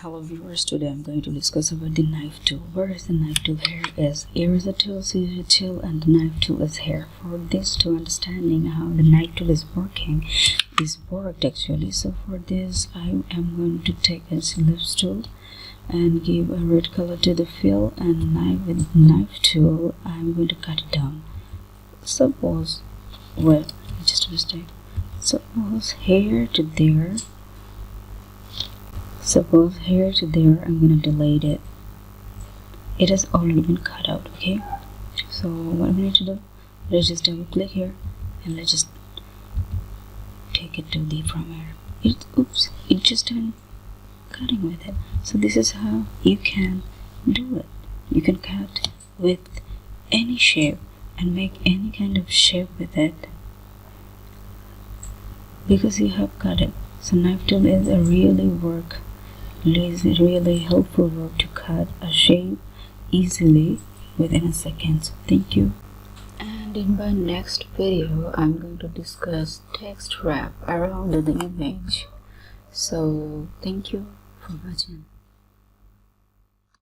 Hello viewers, today I'm going to discuss about the knife tool. Where is the knife tool? Here is eraser tool, scissor tool, and the knife tool is here. For this to understanding how the knife tool is working, is worked actually. So for this I am going to take a ellipse tool and give a red color to the fill, and with knife tool I'm going to cut it down. Suppose, well, just a mistake. Suppose here to there. Suppose here to there, I'm gonna delete it. It has already been cut out, okay? So what we need to do, let's just double click here and let's just take it to the from here. It just been cutting with it. So this is how you can do it. You can cut with any shape and make any kind of shape with it because you have cut it. So knife tool is a really helpful work to cut a shape easily within a second. So thank you. And in my next video I'm going to discuss text wrap around the image. So thank you for watching.